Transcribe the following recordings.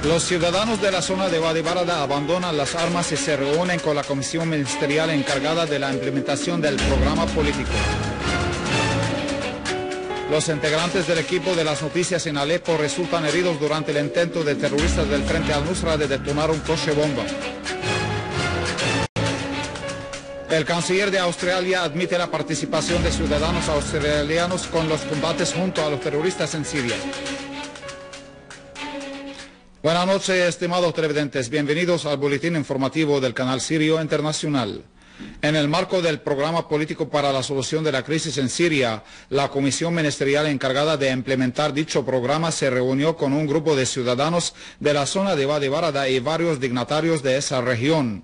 Los ciudadanos de la zona de Wadi Barada abandonan las armas y se reúnen con la comisión ministerial encargada de la implementación del programa político. Los integrantes del equipo de las noticias en Alepo resultan heridos durante el intento de terroristas del Frente al-Nusra de detonar un coche bomba. El canciller de Australia admite la participación de ciudadanos australianos con los combates junto a los terroristas en Siria. Buenas noches, estimados televidentes. Bienvenidos al boletín informativo del canal Sirio Internacional. En el marco del programa político para la solución de la crisis en Siria, la comisión ministerial encargada de implementar dicho programa se reunió con un grupo de ciudadanos de la zona de Wadi Barada y varios dignatarios de esa región.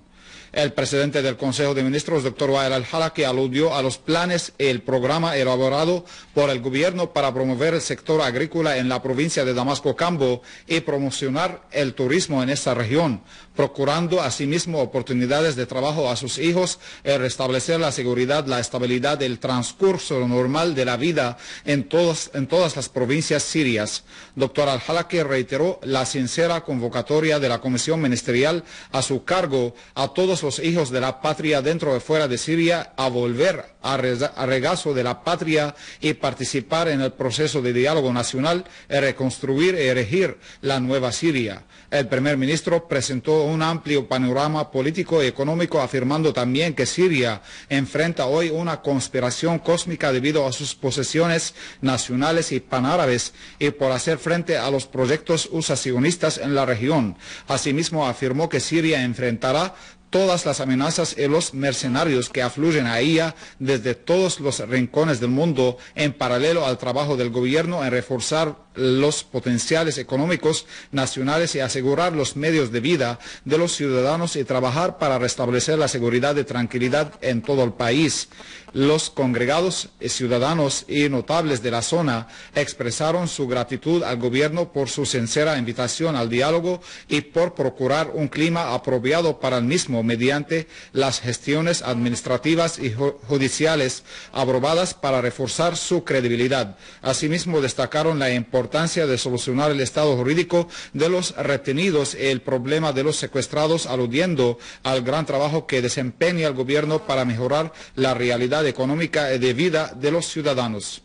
El presidente del Consejo de Ministros, Dr. Wael al-Halaki, aludió a los planes y el programa elaborado por el gobierno para promover el sector agrícola en la provincia de Damasco-Cambo y promocionar el turismo en esta región, procurando asimismo oportunidades de trabajo a sus hijos y restablecer la seguridad, la estabilidad y el transcurso normal de la vida en todas las provincias sirias. Dr. al-Halaki reiteró la sincera convocatoria de la Comisión Ministerial a su cargo a todos los hijos de la patria dentro y fuera de Siria a volver a regazo de la patria y participar en el proceso de diálogo nacional y reconstruir y erigir la nueva Siria. El primer ministro presentó un amplio panorama político y económico, afirmando también que Siria enfrenta hoy una conspiración cósmica debido a sus posesiones nacionales y panárabes y por hacer frente a los proyectos USA-sionistas en la región. Asimismo, afirmó que Siria enfrentará todas las amenazas y los mercenarios que afluyen a ella desde todos los rincones del mundo, en paralelo al trabajo del gobierno en reforzar los potenciales económicos nacionales y asegurar los medios de vida de los ciudadanos y trabajar para restablecer la seguridad y tranquilidad en todo el país. Los congregados, ciudadanos y notables de la zona expresaron su gratitud al gobierno por su sincera invitación al diálogo y por procurar un clima apropiado para el mismo mediante las gestiones administrativas y judiciales aprobadas para reforzar su credibilidad. Asimismo, destacaron la importancia de solucionar el estado jurídico de los retenidos y el problema de los secuestrados, aludiendo al gran trabajo que desempeña el gobierno para mejorar la realidad económica y de vida de los ciudadanos.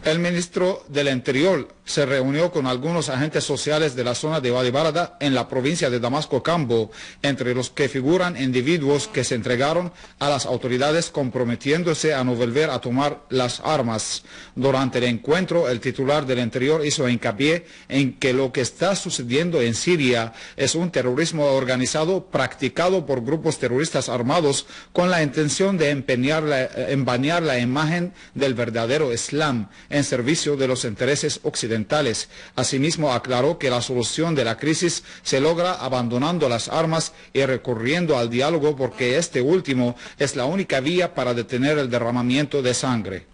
El ministro del Interior se reunió con algunos agentes sociales de la zona de Wadi Barada en la provincia de Damasco-Cambo, entre los que figuran individuos que se entregaron a las autoridades comprometiéndose a no volver a tomar las armas. Durante el encuentro, el titular del Interior hizo hincapié en que lo que está sucediendo en Siria es un terrorismo organizado practicado por grupos terroristas armados con la intención de empañar la imagen del verdadero Islam en servicio de los intereses occidentales. Asimismo, aclaró que la solución de la crisis se logra abandonando las armas y recurriendo al diálogo, porque este último es la única vía para detener el derramamiento de sangre.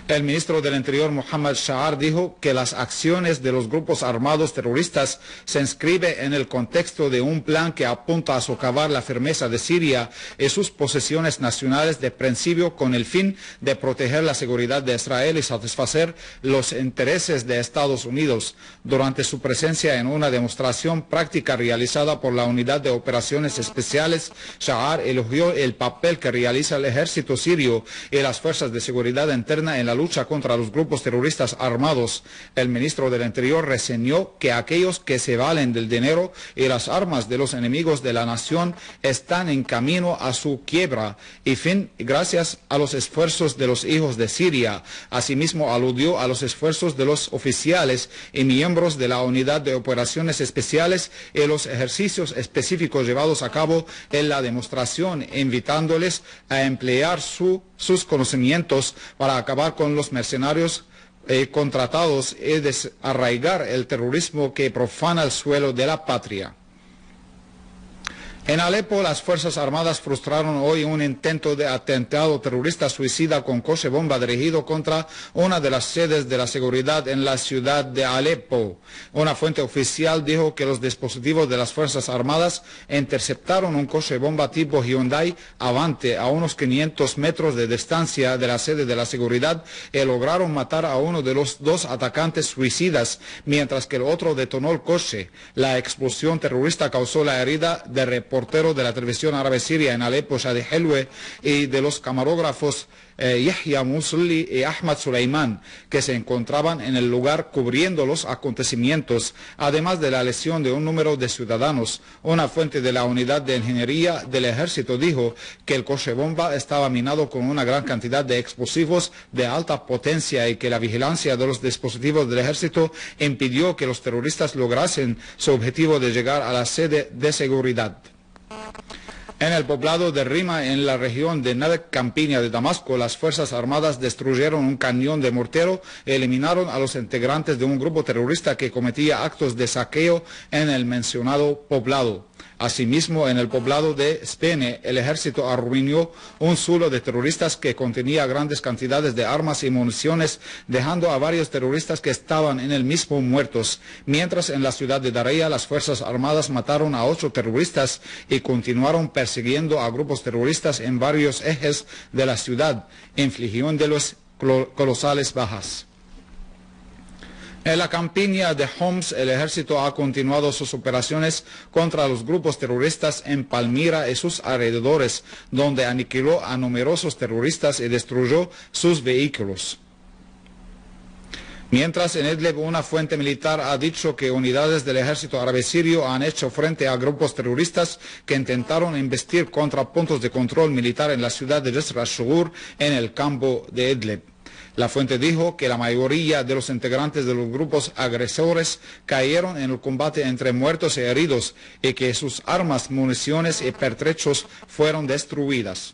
El ministro del Interior, Mohammad Shahar, dijo que las acciones de los grupos armados terroristas se inscriben en el contexto de un plan que apunta a socavar la firmeza de Siria y sus posesiones nacionales de principio, con el fin de proteger la seguridad de Israel y satisfacer los intereses de Estados Unidos. Durante su presencia en una demostración práctica realizada por la Unidad de Operaciones Especiales, Shahar elogió el papel que realiza el ejército sirio y las fuerzas de seguridad interna en la lucha contra los grupos terroristas armados. El ministro del Interior reseñó que aquellos que se valen del dinero y las armas de los enemigos de la nación están en camino a su quiebra y fin gracias a los esfuerzos de los hijos de Siria. Asimismo, aludió a los esfuerzos de los oficiales y miembros de la Unidad de Operaciones Especiales y los ejercicios específicos llevados a cabo en la demostración, invitándoles a emplear sus conocimientos para acabar con los mercenarios contratados y desarraigar el terrorismo que profana el suelo de la patria. En Alepo, las Fuerzas Armadas frustraron hoy un intento de atentado terrorista suicida con coche bomba dirigido contra una de las sedes de la seguridad en la ciudad de Alepo. Una fuente oficial dijo que los dispositivos de las Fuerzas Armadas interceptaron un coche bomba tipo Hyundai Avante a unos 500 metros de distancia de la sede de la seguridad y lograron matar a uno de los dos atacantes suicidas, mientras que el otro detonó el coche. La explosión terrorista causó la herida de reportero de la televisión árabe siria en Alepo, Shadi Helwe, y de los camarógrafos Yahya Musulli y Ahmad Suleiman, que se encontraban en el lugar cubriendo los acontecimientos, además de la lesión de un número de ciudadanos. Una fuente de la unidad de ingeniería del ejército dijo que el coche bomba estaba minado con una gran cantidad de explosivos de alta potencia y que la vigilancia de los dispositivos del ejército impidió que los terroristas lograsen su objetivo de llegar a la sede de seguridad. En el poblado de Rima, en la región de Nadek Campiña de Damasco, las Fuerzas Armadas destruyeron un cañón de mortero y eliminaron a los integrantes de un grupo terrorista que cometía actos de saqueo en el mencionado poblado. Asimismo, en el poblado de Spene, el ejército arruinó un zulo de terroristas que contenía grandes cantidades de armas y municiones, dejando a varios terroristas que estaban en el mismo muertos. Mientras en la ciudad de Daraya, las Fuerzas Armadas mataron a 8 terroristas y continuaron persiguiendo a grupos terroristas en varios ejes de la ciudad, infligiéndoles colosales bajas. En la campiña de Homs, el ejército ha continuado sus operaciones contra los grupos terroristas en Palmira y sus alrededores, donde aniquiló a numerosos terroristas y destruyó sus vehículos. Mientras en Idlib, una fuente militar ha dicho que unidades del ejército árabe sirio han hecho frente a grupos terroristas que intentaron investir contra puntos de control militar en la ciudad de Jisr al-Shughur, en el campo de Idlib. La fuente dijo que la mayoría de los integrantes de los grupos agresores cayeron en el combate entre muertos y heridos y que sus armas, municiones y pertrechos fueron destruidas.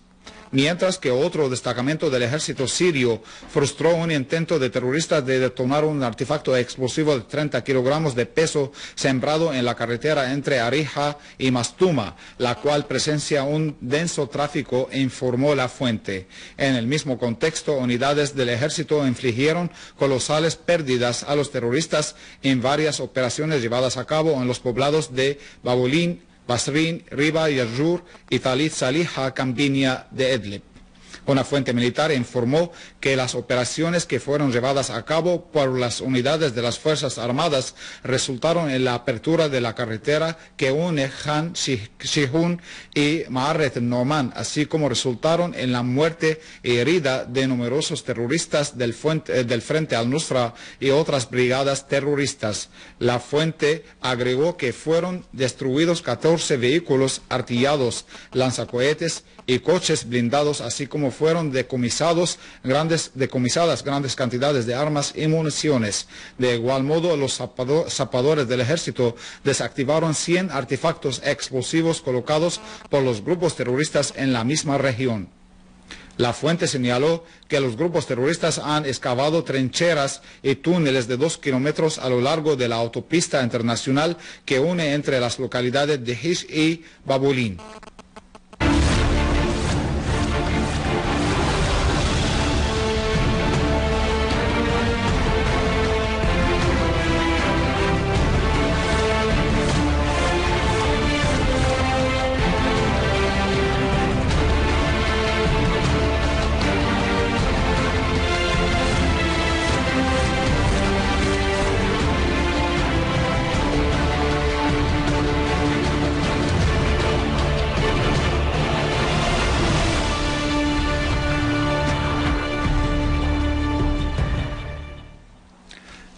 Mientras que otro destacamento del ejército sirio frustró un intento de terroristas de detonar un artefacto explosivo de 30 kilogramos de peso sembrado en la carretera entre Arija y Mastuma, la cual presencia un denso tráfico, informó la fuente. En el mismo contexto, unidades del ejército infligieron colosales pérdidas a los terroristas en varias operaciones llevadas a cabo en los poblados de Babulín, Basrin, Riba, Yarjur y Talit Salija, Campiña de Idlib. Una fuente militar informó que las operaciones que fueron llevadas a cabo por las unidades de las Fuerzas Armadas resultaron en la apertura de la carretera que une Khan Shihun y Ma'aret Noman, así como resultaron en la muerte y herida de numerosos terroristas del Frente al-Nusra y otras brigadas terroristas. La fuente agregó que fueron destruidos 14 vehículos artillados, lanzacohetes y coches blindados, así como fueron decomisadas grandes cantidades de armas y municiones. De igual modo, los zapadores del ejército desactivaron 100 artefactos explosivos colocados por los grupos terroristas en la misma región. La fuente señaló que los grupos terroristas han excavado trincheras y túneles de 2 kilómetros a lo largo de la autopista internacional que une entre las localidades de Hish y Babulín.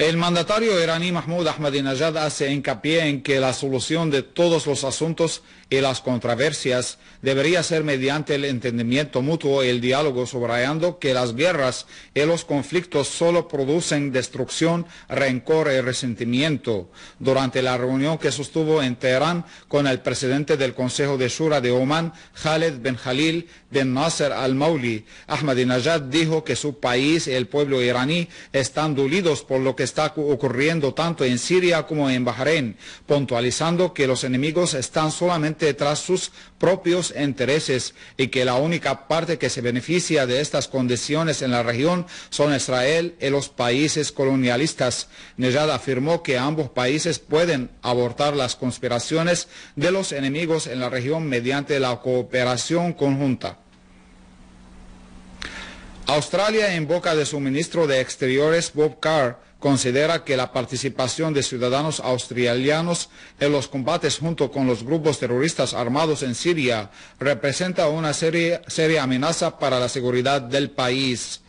El mandatario iraní Mahmoud Ahmadinejad hace hincapié en que la solución de todos los asuntos y las controversias debería ser mediante el entendimiento mutuo y el diálogo, subrayando que las guerras y los conflictos solo producen destrucción, rencor y resentimiento. Durante la reunión que sostuvo en Teherán con el presidente del Consejo de Shura de Omán, Khaled bin Khalil bin Nasser al-Mauli, Ahmadinejad dijo que su país y el pueblo iraní están dolidos por lo que está ocurriendo tanto en Siria como en Bahrein, puntualizando que los enemigos están solamente tras sus propios intereses y que la única parte que se beneficia de estas condiciones en la región son Israel y los países colonialistas. Nejad afirmó que ambos países pueden abortar las conspiraciones de los enemigos en la región mediante la cooperación conjunta. Australia, en boca de su ministro de Exteriores, Bob Carr, considera que la participación de ciudadanos australianos en los combates junto con los grupos terroristas armados en Siria representa una seria amenaza para la seguridad del país.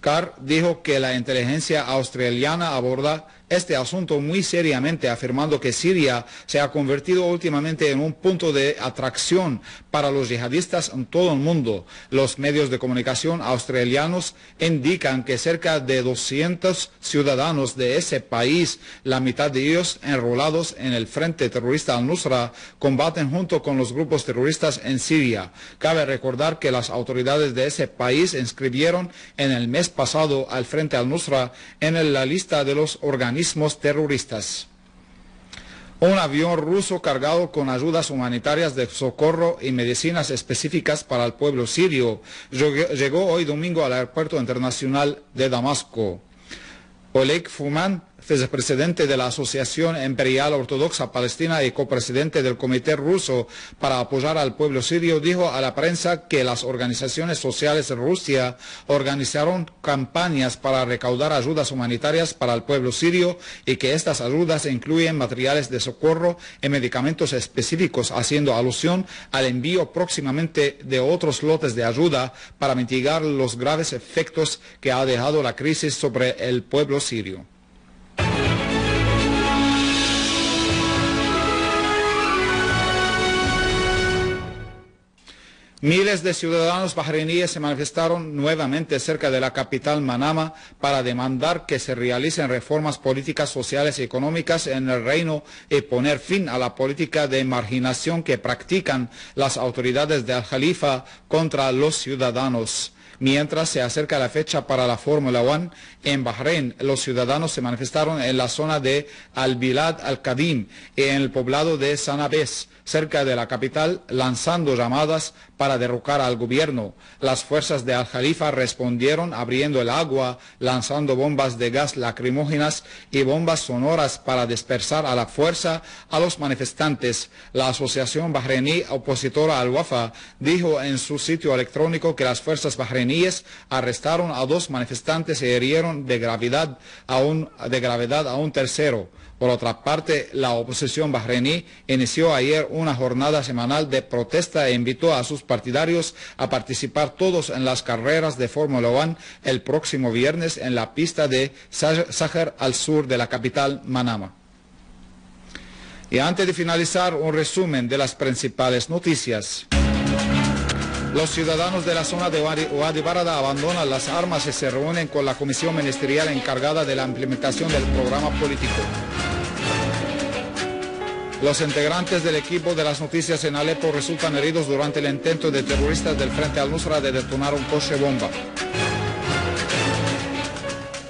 Carr dijo que la inteligencia australiana aborda este asunto muy seriamente, afirmando que Siria se ha convertido últimamente en un punto de atracción para los yihadistas en todo el mundo. Los medios de comunicación australianos indican que cerca de 200 ciudadanos de ese país, la mitad de ellos enrolados en el Frente Terrorista Al-Nusra, combaten junto con los grupos terroristas en Siria. Cabe recordar que las autoridades de ese país inscribieron en el mes pasado al Frente Al-Nusra en la lista de los organismos terroristas. Un avión ruso cargado con ayudas humanitarias de socorro y medicinas específicas para el pueblo sirio llegó hoy domingo al aeropuerto internacional de Damasco. Oleg Fuman, vicepresidente de la Asociación Imperial Ortodoxa Palestina y copresidente del Comité Ruso para apoyar al pueblo sirio, dijo a la prensa que las organizaciones sociales de Rusia organizaron campañas para recaudar ayudas humanitarias para el pueblo sirio y que estas ayudas incluyen materiales de socorro y medicamentos específicos, haciendo alusión al envío próximamente de otros lotes de ayuda para mitigar los graves efectos que ha dejado la crisis sobre el pueblo sirio. Miles de ciudadanos bahreiníes se manifestaron nuevamente cerca de la capital Manama para demandar que se realicen reformas políticas, sociales y económicas en el reino y poner fin a la política de marginación que practican las autoridades de Al-Jalifa contra los ciudadanos. Mientras se acerca la fecha para la Fórmula 1 en Bahrein, los ciudadanos se manifestaron en la zona de Al-Bilad Al-Qadim y en el poblado de Sanabes, cerca de la capital, lanzando llamadas para derrocar al gobierno. Las fuerzas de Al-Jalifa respondieron abriendo el agua, lanzando bombas de gas lacrimógenas y bombas sonoras para dispersar a la fuerza a los manifestantes. La asociación bahreiní opositora al Wafa dijo en su sitio electrónico que las fuerzas bahreiníes arrestaron a 2 manifestantes y herieron de gravedad a un tercero. Por otra parte, la oposición bahreiní inició ayer una jornada semanal de protesta e invitó a sus partidarios a participar todos en las carreras de Fórmula 1 el próximo viernes en la pista de Sájar al sur de la capital Manama. Y antes de finalizar, un resumen de las principales noticias. Los ciudadanos de la zona de Wadi Barada abandonan las armas y se reúnen con la comisión ministerial encargada de la implementación del programa político. Los integrantes del equipo de las noticias en Alepo resultan heridos durante el intento de terroristas del Frente Al-Nusra de detonar un coche bomba.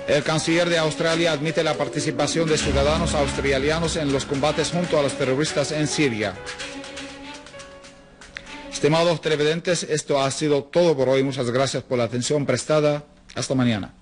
El canciller de Australia admite la participación de ciudadanos australianos en los combates junto a los terroristas en Siria. Estimados televidentes, esto ha sido todo por hoy. Muchas gracias por la atención prestada. Hasta mañana.